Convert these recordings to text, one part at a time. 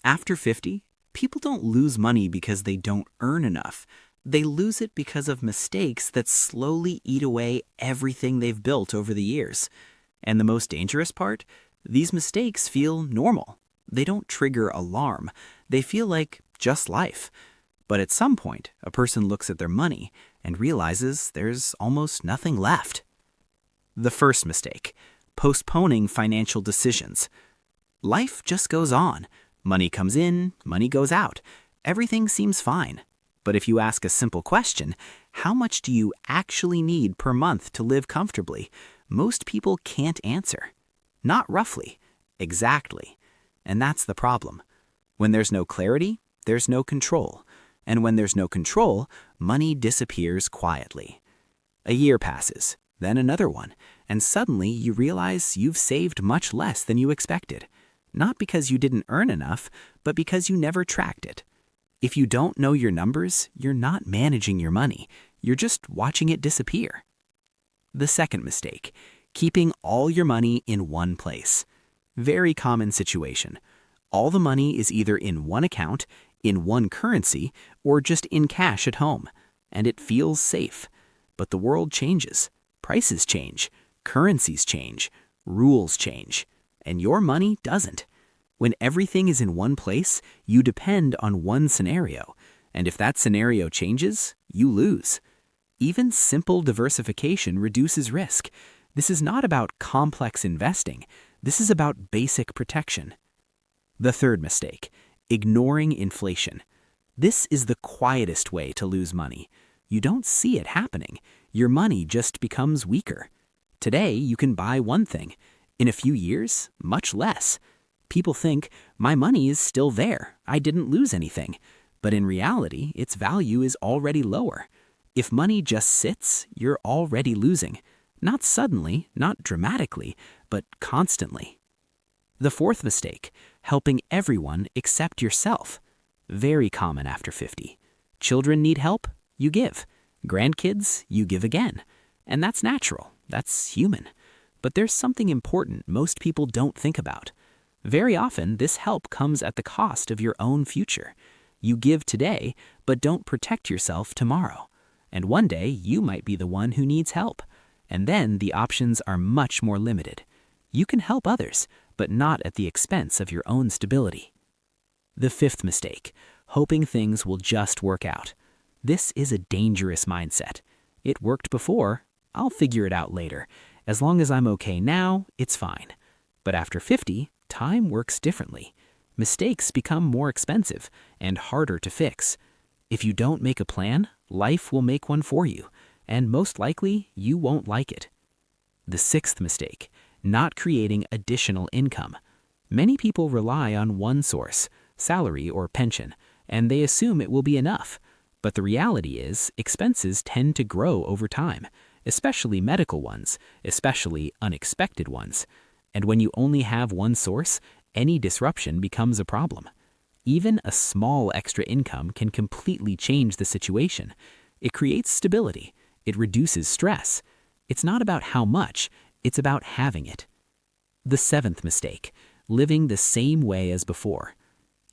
After 50, people don't lose money because they don't earn enough. They lose it because of mistakes that slowly eat away everything they've built over the years. And the most dangerous part? These mistakes feel normal. They don't trigger alarm. They feel like just life. But at some point, a person looks at their money and realizes there's almost nothing left. The first mistake: postponing financial decisions. Life just goes on. Money comes in, money goes out. Everything seems fine. But if you ask a simple question, how much do you actually need per month to live comfortably? Most people can't answer. Not roughly, exactly. And that's the problem. When there's no clarity, there's no control. And when there's no control, money disappears quietly. A year passes, then another one, and suddenly you realize you've saved much less than you expected. Not because you didn't earn enough, but because you never tracked it. If you don't know your numbers, you're not managing your money. You're just watching it disappear. The second mistake: keeping all your money in one place. Very common situation. All the money is either in one account, in one currency, or just in cash at home, and it feels safe. But the world changes. Prices change. Currencies change. Rules change. And your money doesn't. When everything is in one place, you depend on one scenario. And if that scenario changes, you lose. Even simple diversification reduces risk. This is not about complex investing. This is about basic protection. The third mistake: ignoring inflation. This is the quietest way to lose money. You don't see it happening. Your money just becomes weaker. Today, you can buy one thing. In a few years, much less. People think, my money is still there. I didn't lose anything. But in reality, its value is already lower. If money just sits, you're already losing. Not suddenly, not dramatically, but constantly. The fourth mistake: helping everyone except yourself. Very common after 50. Children need help, you give. Grandkids, you give again. And that's natural. That's human. But there's something important most people don't think about. Very often, this help comes at the cost of your own future. You give today, but don't protect yourself tomorrow. And one day, you might be the one who needs help. And then the options are much more limited. You can help others, but not at the expense of your own stability. The fifth mistake: hoping things will just work out. This is a dangerous mindset. It worked before. I'll figure it out later. As long as I'm okay now, it's fine. But after 50, time works differently. Mistakes become more expensive and harder to fix. If you don't make a plan, life will make one for you, and most likely, you won't like it. The sixth mistake: not creating additional income. Many people rely on one source, salary or pension, and they assume it will be enough. But the reality is, expenses tend to grow over time, especially medical ones, especially unexpected ones. And when you only have one source, any disruption becomes a problem. Even a small extra income can completely change the situation. It creates stability. It reduces stress. It's not about how much, it's about having it. The seventh mistake: living the same way as before.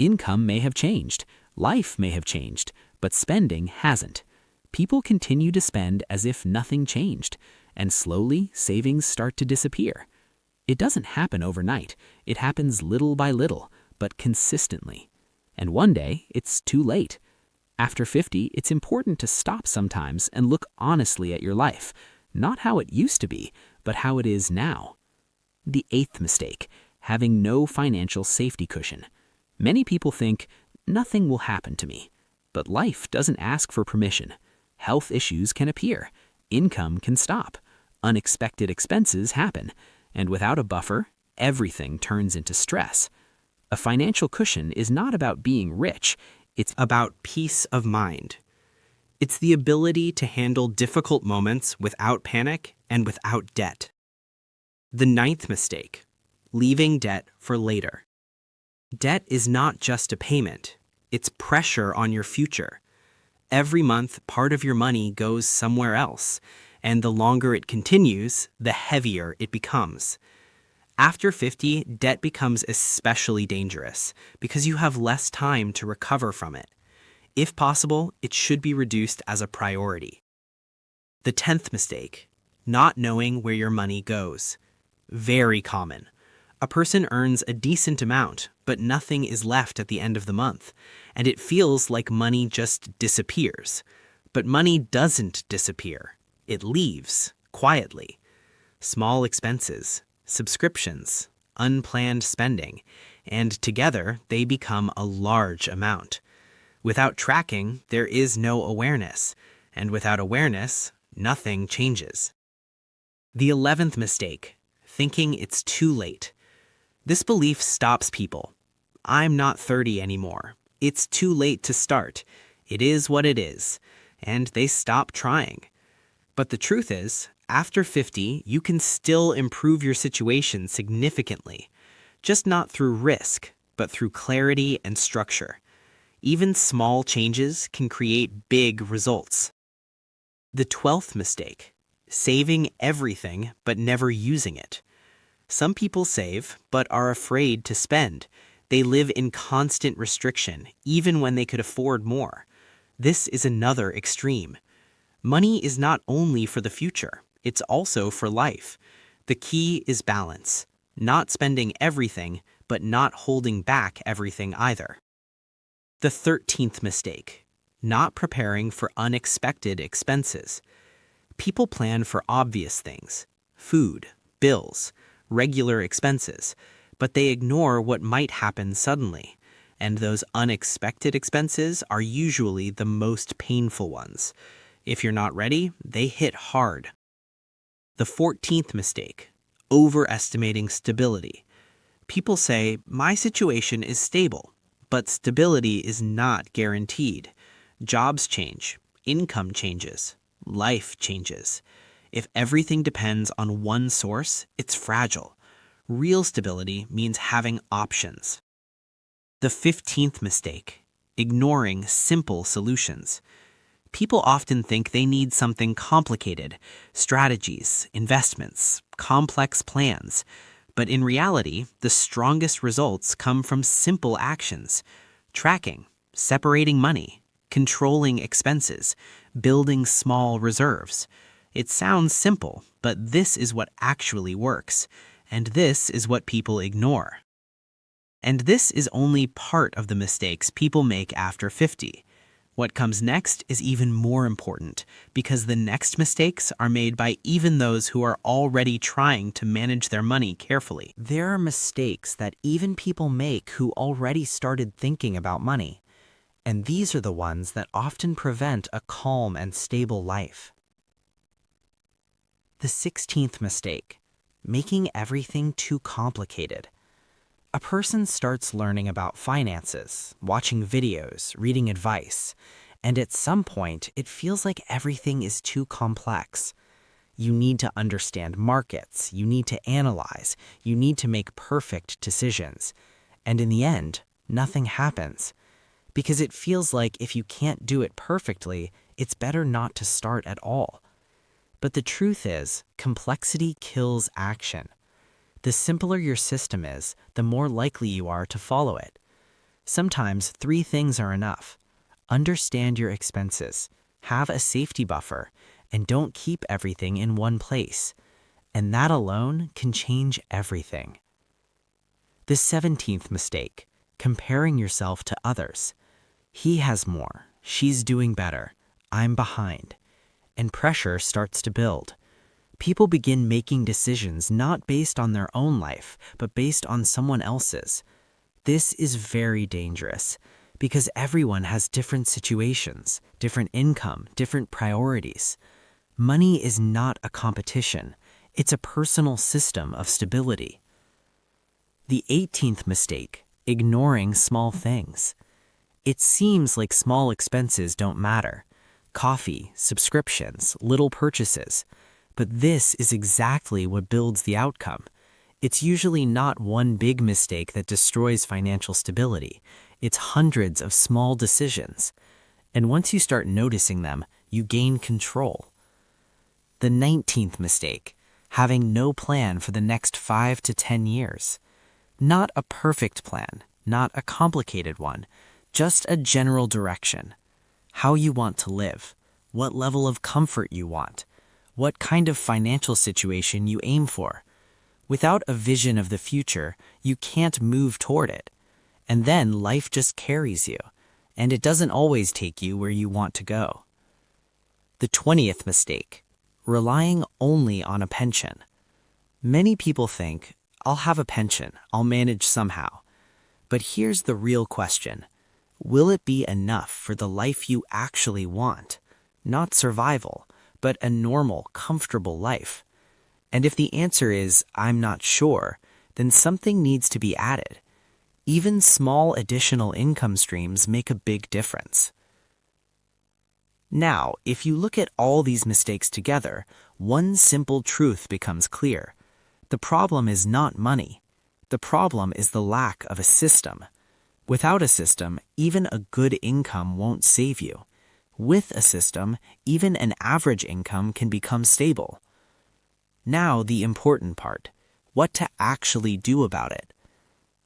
Income may have changed, life may have changed, but spending hasn't. People continue to spend as if nothing changed, and slowly savings start to disappear. It doesn't happen overnight. It happens little by little, but consistently. And one day, it's too late. After 50, it's important to stop sometimes and look honestly at your life, not how it used to be, but how it is now. The eighth mistake: having no financial safety cushion. Many people think, nothing will happen to me. But life doesn't ask for permission. Health issues can appear. Income can stop. Unexpected expenses happen. And without a buffer, everything turns into stress. A financial cushion is not about being rich. It's about peace of mind. It's the ability to handle difficult moments without panic and without debt. The ninth mistake: leaving debt for later. Debt is not just a payment. It's pressure on your future. Every month, part of your money goes somewhere else, and the longer it continues, the heavier it becomes. After 50, debt becomes especially dangerous because you have less time to recover from it. If possible, it should be reduced as a priority. The 10th mistake, not knowing where your money goes. Very common. A person earns a decent amount, but nothing is left at the end of the month, and it feels like money just disappears. But money doesn't disappear. It leaves, quietly. Small expenses, subscriptions, unplanned spending, and together they become a large amount. Without tracking, there is no awareness, and without awareness, nothing changes. The 11th mistake, thinking it's too late. This belief stops people. I'm not 30 anymore. It's too late to start. It is what it is. And they stop trying. But the truth is, after 50, you can still improve your situation significantly. Just not through risk, but through clarity and structure. Even small changes can create big results. The 12th mistake, saving everything but never using it. Some people save, but are afraid to spend. They live in constant restriction, even when they could afford more. This is another extreme. Money is not only for the future, it's also for life. The key is balance, not spending everything, but not holding back everything either. The 13th mistake, not preparing for unexpected expenses. People plan for obvious things, food, bills, regular expenses, but they ignore what might happen suddenly, and those unexpected expenses are usually the most painful ones. If you're not ready, they hit hard. The 14th mistake, overestimating stability. People say, my situation is stable, but stability is not guaranteed. Jobs change, income changes, life changes. If everything depends on one source, it's fragile. Real stability means having options. The 15th mistake, ignoring simple solutions. People often think they need something complicated, strategies, investments, complex plans. But in reality, the strongest results come from simple actions: tracking, separating money, controlling expenses, building small reserves. It sounds simple, but this is what actually works, and this is what people ignore. And this is only part of the mistakes people make after 50. What comes next is even more important, because the next mistakes are made by even those who are already trying to manage their money carefully. There are mistakes that even people make who already started thinking about money, and these are the ones that often prevent a calm and stable life. The 16th mistake, making everything too complicated. A person starts learning about finances, watching videos, reading advice, and at some point it feels like everything is too complex. You need to understand markets, you need to analyze, you need to make perfect decisions. And in the end, nothing happens. Because it feels like if you can't do it perfectly, it's better not to start at all. But the truth is, complexity kills action. The simpler your system is, the more likely you are to follow it. Sometimes 3 things are enough. Understand your expenses, have a safety buffer, and don't keep everything in one place. And that alone can change everything. The 17th mistake, comparing yourself to others. He has more, she's doing better, I'm behind. And pressure starts to build. People begin making decisions not based on their own life, but based on someone else's. This is very dangerous because everyone has different situations, different income, different priorities. Money is not a competition. It's a personal system of stability. The 18th mistake, ignoring small things. It seems like small expenses don't matter. Coffee, subscriptions, little purchases. But this is exactly what builds the outcome. It's usually not one big mistake that destroys financial stability. It's hundreds of small decisions. And once you start noticing them, you gain control. The 19th mistake, having no plan for the next 5 to 10 years. Not a perfect plan, not a complicated one, just a general direction. How you want to live, what level of comfort you want, what kind of financial situation you aim for. Without a vision of the future, you can't move toward it. And then life just carries you, and it doesn't always take you where you want to go. The 20th mistake, relying only on a pension. Many people think, I'll have a pension, I'll manage somehow. But here's the real question. Will it be enough for the life you actually want? Not survival, but a normal, comfortable life. And if the answer is, I'm not sure, then something needs to be added. Even small additional income streams make a big difference. Now, if you look at all these mistakes together, one simple truth becomes clear. The problem is not money. The problem is the lack of a system. Without a system, even a good income won't save you. With a system, even an average income can become stable. Now, the important part, what to actually do about it.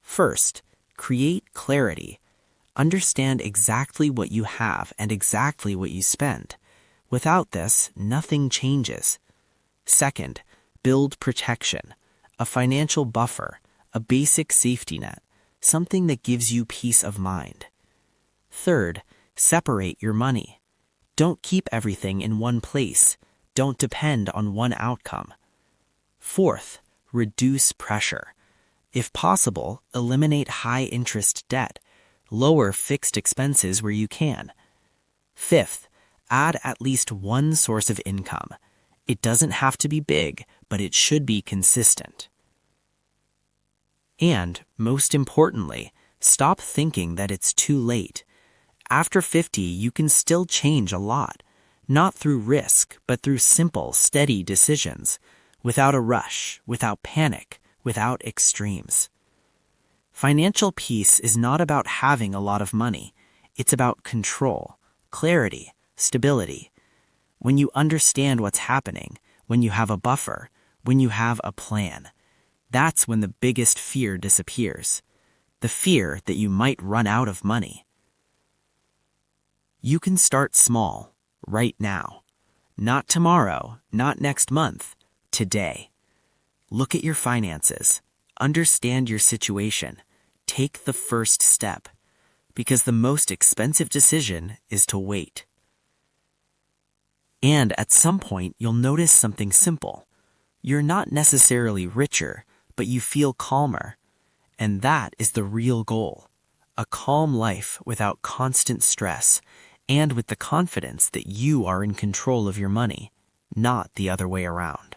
First, create clarity. Understand exactly what you have and exactly what you spend. Without this, nothing changes. Second, build protection, a financial buffer, a basic safety net, something that gives you peace of mind. Third, separate your money. Don't keep everything in one place. Don't depend on one outcome. Fourth, reduce pressure. If possible, eliminate high-interest debt. Lower fixed expenses where you can. Fifth, add at least one source of income. It doesn't have to be big, but it should be consistent. And, most importantly, stop thinking that it's too late. After 50, you can still change a lot. Not through risk, but through simple, steady decisions. Without a rush, without panic, without extremes. Financial peace is not about having a lot of money. It's about control, clarity, stability. When you understand what's happening, when you have a buffer, when you have a plan, that's when the biggest fear disappears. The fear that you might run out of money. You can start small, right now. Not tomorrow, not next month, today. Look at your finances. Understand your situation. Take the first step. Because the most expensive decision is to wait. And at some point, you'll notice something simple. You're not necessarily richer, but you feel calmer. And that is the real goal. A calm life without constant stress, and with the confidence that you are in control of your money, not the other way around.